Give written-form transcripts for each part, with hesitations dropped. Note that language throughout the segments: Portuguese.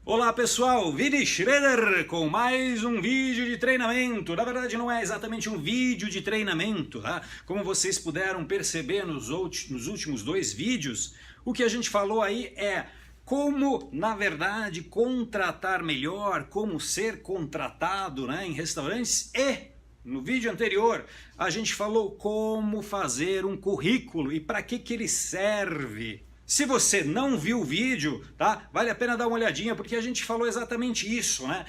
Olá pessoal, Vini Schroeder com mais um vídeo de treinamento. Na verdade não é exatamente um vídeo de treinamento, tá? Como vocês puderam perceber nos últimos dois vídeos, o que a gente falou aí é como, na verdade, contratar melhor, como ser contratado, né, em restaurantes. E no vídeo anterior a gente falou como fazer um currículo e para que ele serve. Se você não viu o vídeo, tá? Vale a pena dar uma olhadinha, porque a gente falou exatamente isso, né?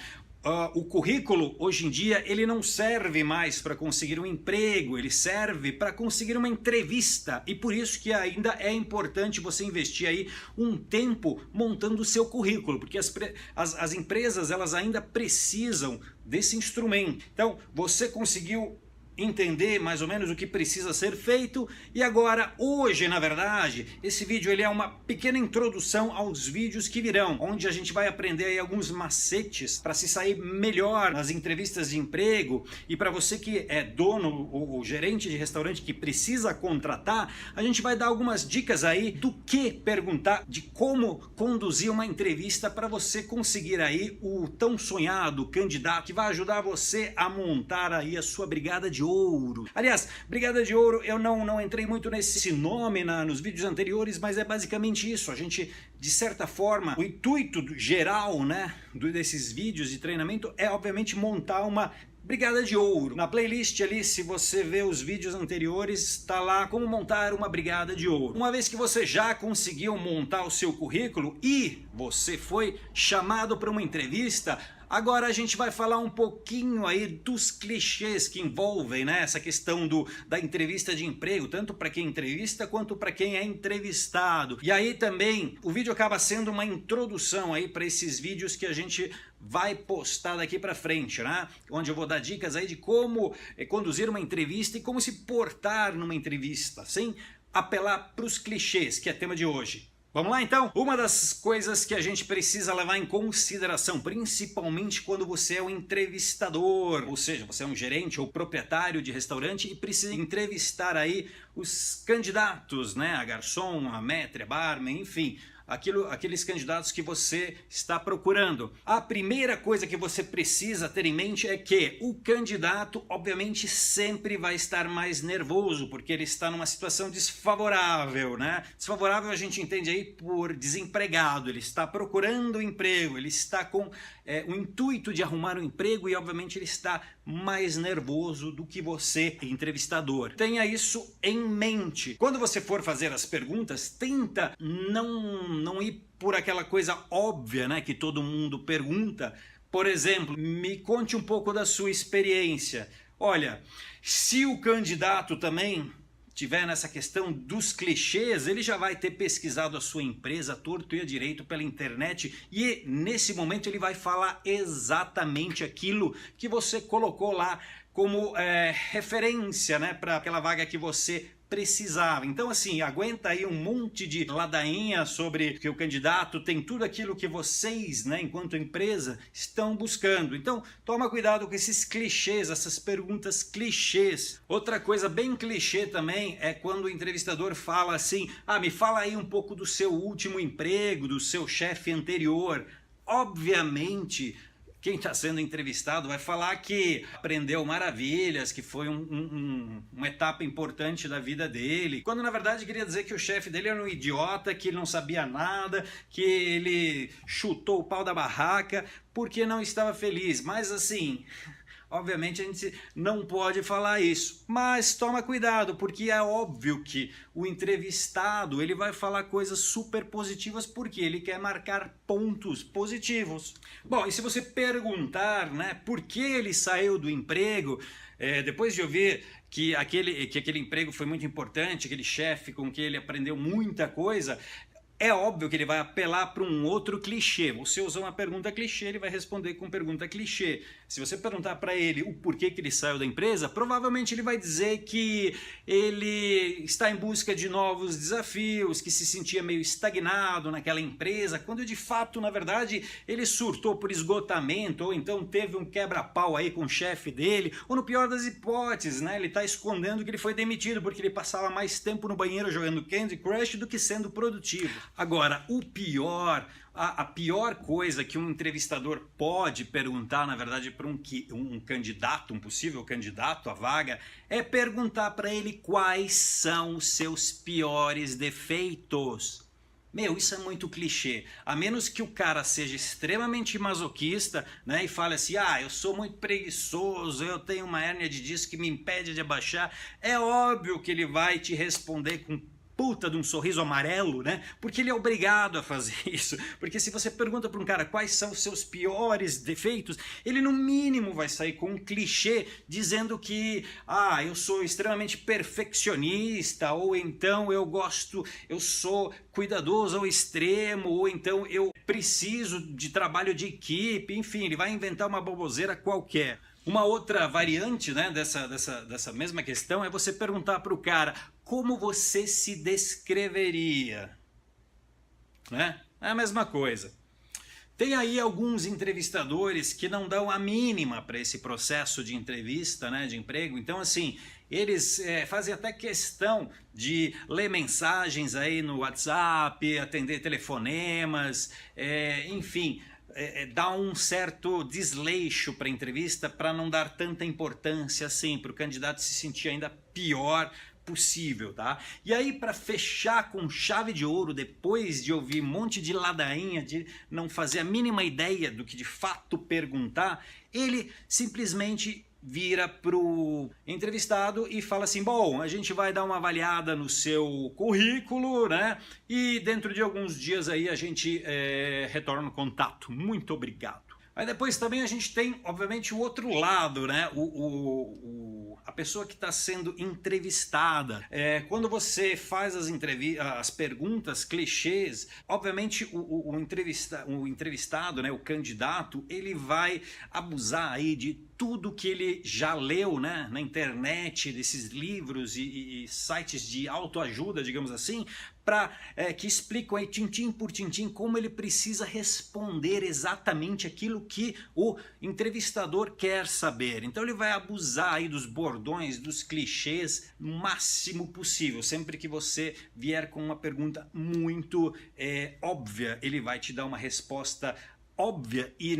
O currículo, hoje em dia, ele não serve mais para conseguir um emprego, ele serve para conseguir uma entrevista. E por isso que ainda é importante você investir aí um tempo montando o seu currículo, porque as empresas, elas ainda precisam desse instrumento. Então, você conseguiu entender mais ou menos o que precisa ser feito, e agora, hoje, na verdade, esse vídeo ele é uma pequena introdução aos vídeos que virão, onde a gente vai aprender aí alguns macetes para se sair melhor nas entrevistas de emprego. E para você que é dono ou gerente de restaurante que precisa contratar, a gente vai dar algumas dicas aí do que perguntar, de como conduzir uma entrevista para você conseguir aí o tão sonhado candidato que vai ajudar você a montar aí a sua brigada de ouro. Aliás, brigada de ouro, eu não entrei muito nesse nome nos vídeos anteriores, mas é basicamente isso. A gente, de certa forma, o intuito geral, né, desses vídeos de treinamento é obviamente montar uma brigada de ouro. Na playlist ali, se você vê os vídeos anteriores, está lá como montar uma brigada de ouro. Uma vez que você já conseguiu montar o seu currículo e você foi chamado para uma entrevista, agora a gente vai falar um pouquinho aí dos clichês que envolvem, né, essa questão da entrevista de emprego, tanto para quem entrevista quanto para quem é entrevistado. E aí também o vídeo acaba sendo uma introdução aí para esses vídeos que a gente vai postar daqui para frente, né? Onde eu vou dar dicas aí de como conduzir uma entrevista e como se portar numa entrevista, sem apelar para os clichês, que é tema de hoje. Vamos lá então? Uma das coisas que a gente precisa levar em consideração, principalmente quando você é um entrevistador, ou seja, você é um gerente ou proprietário de restaurante e precisa entrevistar aí os candidatos, né? A garçom, a maître, a barman, enfim, aqueles candidatos que você está procurando. A primeira coisa que você precisa ter em mente é que o candidato, obviamente, sempre vai estar mais nervoso, porque ele está numa situação desfavorável, né? Desfavorável a gente entende aí por desempregado, ele está procurando emprego, ele está com o intuito de arrumar um emprego e, obviamente, ele está mais nervoso do que você, entrevistador. Tenha isso em mente. Quando você for fazer as perguntas, tenta não ir por aquela coisa óbvia, né, que todo mundo pergunta. Por exemplo, me conte um pouco da sua experiência. Olha, se o candidato também tiver nessa questão dos clichês, ele já vai ter pesquisado a sua empresa torto e a direito pela internet e nesse momento ele vai falar exatamente aquilo que você colocou lá como referência, né, para aquela vaga que você precisava. Então assim, aguenta aí um monte de ladainha sobre que o candidato tem tudo aquilo que vocês, né, enquanto empresa, estão buscando. Então toma cuidado com esses clichês, essas perguntas clichês. Outra coisa bem clichê também é quando o entrevistador fala assim: me fala aí um pouco do seu último emprego, do seu chefe anterior. Obviamente, quem está sendo entrevistado vai falar que aprendeu maravilhas, que foi uma etapa importante da vida dele, quando na verdade queria dizer que o chefe dele era um idiota, que ele não sabia nada, que ele chutou o pau da barraca porque não estava feliz. Mas assim, obviamente a gente não pode falar isso, mas toma cuidado, porque é óbvio que o entrevistado ele vai falar coisas super positivas porque ele quer marcar pontos positivos. Bom, e se você perguntar, né, por que ele saiu do emprego, depois de ouvir que aquele emprego foi muito importante, aquele chefe com que ele aprendeu muita coisa, é óbvio que ele vai apelar para um outro clichê. Você usou uma pergunta clichê, ele vai responder com pergunta clichê. Se você perguntar para ele o porquê que ele saiu da empresa, provavelmente ele vai dizer que ele está em busca de novos desafios, que se sentia meio estagnado naquela empresa, quando de fato, na verdade, ele surtou por esgotamento, ou então teve um quebra-pau aí com o chefe dele, ou no pior das hipóteses, né, ele está escondendo que ele foi demitido porque ele passava mais tempo no banheiro jogando Candy Crush do que sendo produtivo. Agora, o pior, A pior coisa que um entrevistador pode perguntar, na verdade, para um candidato, um possível candidato à vaga, é perguntar para ele quais são os seus piores defeitos. Meu, isso é muito clichê. A menos que o cara seja extremamente masoquista, né, e fale assim, eu sou muito preguiçoso, eu tenho uma hérnia de disco que me impede de abaixar, é óbvio que ele vai te responder com puta de um sorriso amarelo, né? Porque ele é obrigado a fazer isso. Porque se você pergunta para um cara quais são os seus piores defeitos, ele no mínimo vai sair com um clichê dizendo que eu sou extremamente perfeccionista, ou então eu sou cuidadoso ao extremo, ou então eu preciso de trabalho de equipe, enfim, ele vai inventar uma baboseira qualquer. Uma outra variante, né, dessa mesma questão é você perguntar para o cara como você se descreveria, né? É a mesma coisa. Tem aí alguns entrevistadores que não dão a mínima para esse processo de entrevista, né, de emprego. Então, assim, eles fazem até questão de ler mensagens aí no WhatsApp, atender telefonemas, enfim, dá um certo desleixo para a entrevista para não dar tanta importância assim, para o candidato se sentir ainda pior possível, tá? E aí, para fechar com chave de ouro, depois de ouvir um monte de ladainha, de não fazer a mínima ideia do que de fato perguntar, ele simplesmente vira pro entrevistado e fala assim, bom, a gente vai dar uma avaliada no seu currículo, né? E dentro de alguns dias aí a gente retorna o contato. Muito obrigado. Aí depois também a gente tem, obviamente, o outro lado, né? A pessoa que está sendo entrevistada. Quando você faz as perguntas clichês, obviamente o entrevistado, né? O candidato, ele vai abusar aí de tudo que ele já leu, né, na internet, desses livros e sites de autoajuda, digamos assim, que explicam aí tintim por tintim como ele precisa responder exatamente aquilo que o entrevistador quer saber. Então ele vai abusar aí dos bordões, dos clichês, no máximo possível. Sempre que você vier com uma pergunta muito óbvia, ele vai te dar uma resposta óbvia, e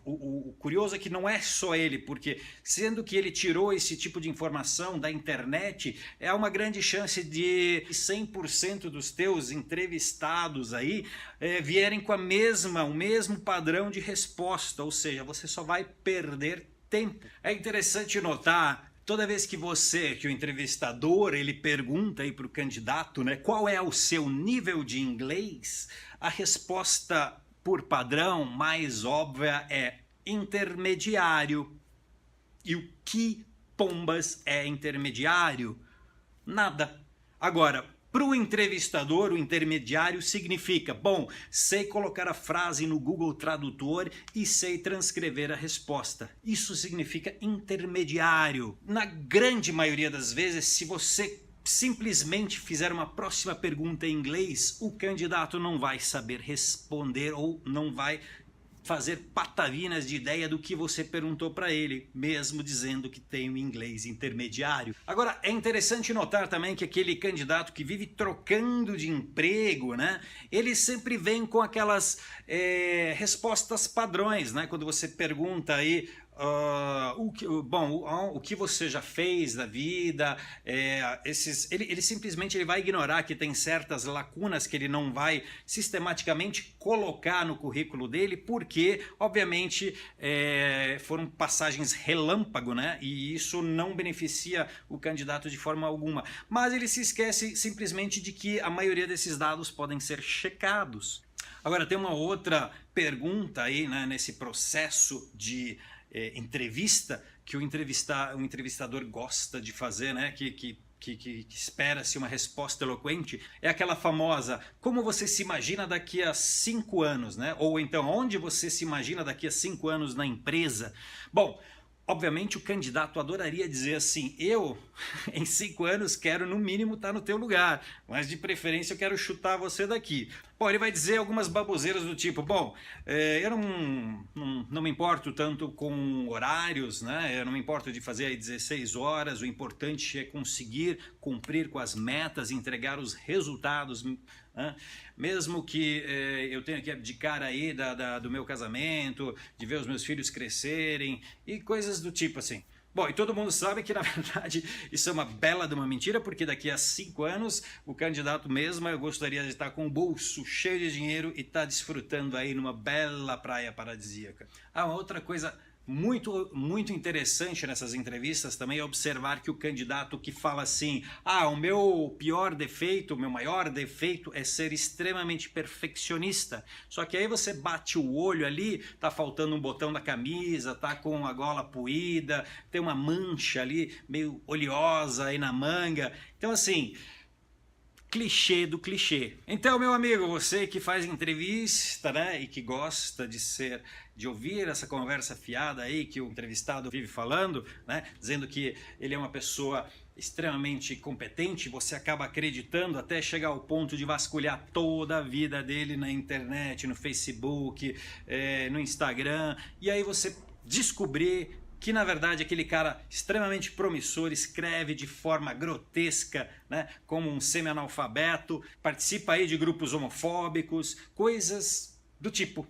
o curioso é que não é só ele, porque sendo que ele tirou esse tipo de informação da internet, é uma grande chance de 100% dos teus entrevistados aí vierem com o mesmo padrão de resposta, ou seja, você só vai perder tempo. É interessante notar, toda vez que o entrevistador, ele pergunta aí para o candidato, né, qual é o seu nível de inglês, a resposta por padrão mais óbvia é intermediário. E o que pombas é intermediário? Nada. Agora, para o entrevistador, o intermediário significa, bom, sei colocar a frase no Google Tradutor e sei transcrever a resposta. Isso significa intermediário. Na grande maioria das vezes, se você simplesmente fizer uma próxima pergunta em inglês, o candidato não vai saber responder ou não vai fazer patavinas de ideia do que você perguntou para ele, mesmo dizendo que tem um inglês intermediário. Agora, é interessante notar também que aquele candidato que vive trocando de emprego, né, ele sempre vem com aquelas respostas padrões, né, quando você pergunta aí o que você já fez da vida, ele simplesmente vai ignorar que tem certas lacunas que ele não vai sistematicamente colocar no currículo dele, porque obviamente foram passagens relâmpago, né? E isso não beneficia o candidato de forma alguma. Mas ele se esquece simplesmente de que a maioria desses dados podem ser checados. Agora tem uma outra pergunta aí, né, nesse processo de entrevista que o entrevistador gosta de fazer, né? Que espera-se uma resposta eloquente, é aquela famosa, como você se imagina daqui a 5 anos, né? Ou então, onde você se imagina daqui a 5 anos na empresa? Bom, obviamente o candidato adoraria dizer assim, eu em 5 anos quero no mínimo estar no teu lugar, mas de preferência eu quero chutar você daqui. Bom, ele vai dizer algumas baboseiras do tipo, bom, eu não me importo tanto com horários, né? Eu não me importo de fazer aí 16 horas, o importante é conseguir cumprir com as metas, entregar os resultados né? Mesmo que eu tenha que abdicar aí do meu casamento, de ver os meus filhos crescerem e coisas do tipo assim. Bom, e todo mundo sabe que, na verdade, isso é uma bela de uma mentira, porque daqui a 5 anos, o candidato mesmo, eu gostaria de estar com o bolso cheio de dinheiro e estar desfrutando aí numa bela praia paradisíaca. Ah, uma outra coisa muito interessante nessas entrevistas também é observar que o candidato que fala assim: ah, o meu pior defeito, o meu maior defeito é ser extremamente perfeccionista. Só que aí você bate o olho ali, tá faltando um botão da camisa, tá com a gola puída, tem uma mancha ali meio oleosa aí na manga. Então assim, clichê do clichê. Então, meu amigo, você que faz entrevista, né, e que gosta de ouvir essa conversa fiada aí que o entrevistado vive falando, né, dizendo que ele é uma pessoa extremamente competente, você acaba acreditando até chegar ao ponto de vasculhar toda a vida dele na internet, no Facebook, no Instagram, e aí você descobrir que na verdade aquele cara extremamente promissor escreve de forma grotesca, né, como um semi-analfabeto, participa aí de grupos homofóbicos, coisas do tipo.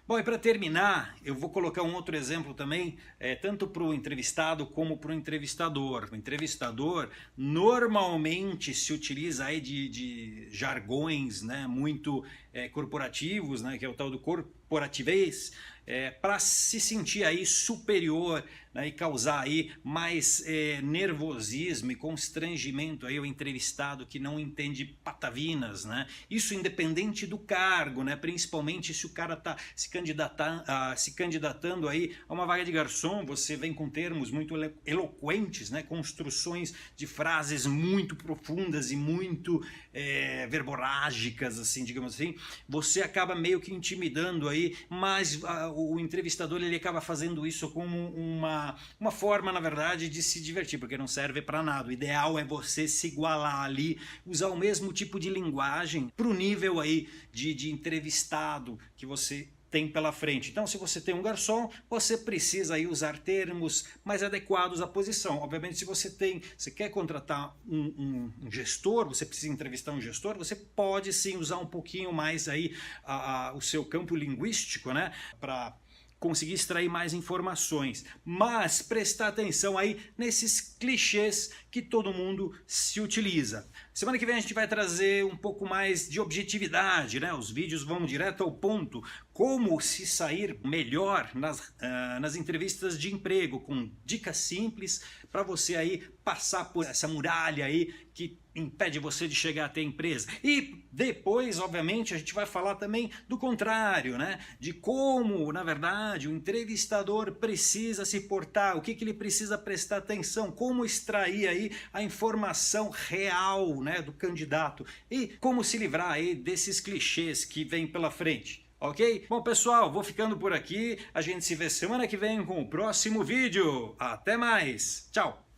Bom, e para terminar, eu vou colocar um outro exemplo também, tanto para o entrevistado como para o entrevistador. O entrevistador normalmente se utiliza aí de jargões, né, muito corporativos, né, que é o tal do corporativez, para se sentir aí superior, né, e causar aí mais nervosismo e constrangimento aí ao entrevistado que não entende patavinas, né? Isso independente do cargo, né? Principalmente se o cara está se candidatando aí a uma vaga de garçom, você vem com termos muito eloquentes, né? Construções de frases muito profundas e muito verborrágicas, assim, digamos assim. Você acaba meio que intimidando aí, mas o entrevistador ele acaba fazendo isso como uma forma, na verdade, de se divertir, porque não serve para nada. O ideal é você se igualar ali, usar o mesmo tipo de linguagem para o nível aí de entrevistado que você tem pela frente. Então, se você tem um garçom, você precisa aí usar termos mais adequados à posição. Obviamente, se você quer contratar um gestor, você precisa entrevistar um gestor, você pode sim usar um pouquinho mais aí o seu campo linguístico, né, para conseguir extrair mais informações, mas prestar atenção aí nesses clichês que todo mundo se utiliza. Semana que vem a gente vai trazer um pouco mais de objetividade, né? Os vídeos vão direto ao ponto, como se sair melhor nas entrevistas de emprego, com dicas simples para você aí passar por essa muralha aí que impede você de chegar até a empresa. E depois, obviamente, a gente vai falar também do contrário, né? De como, na verdade, o entrevistador precisa se portar, o que ele precisa prestar atenção, como extrair aí a informação real, né, do candidato e como se livrar aí desses clichês que vem pela frente. Ok? Bom, pessoal, vou ficando por aqui. A gente se vê semana que vem com o próximo vídeo. Até mais! Tchau!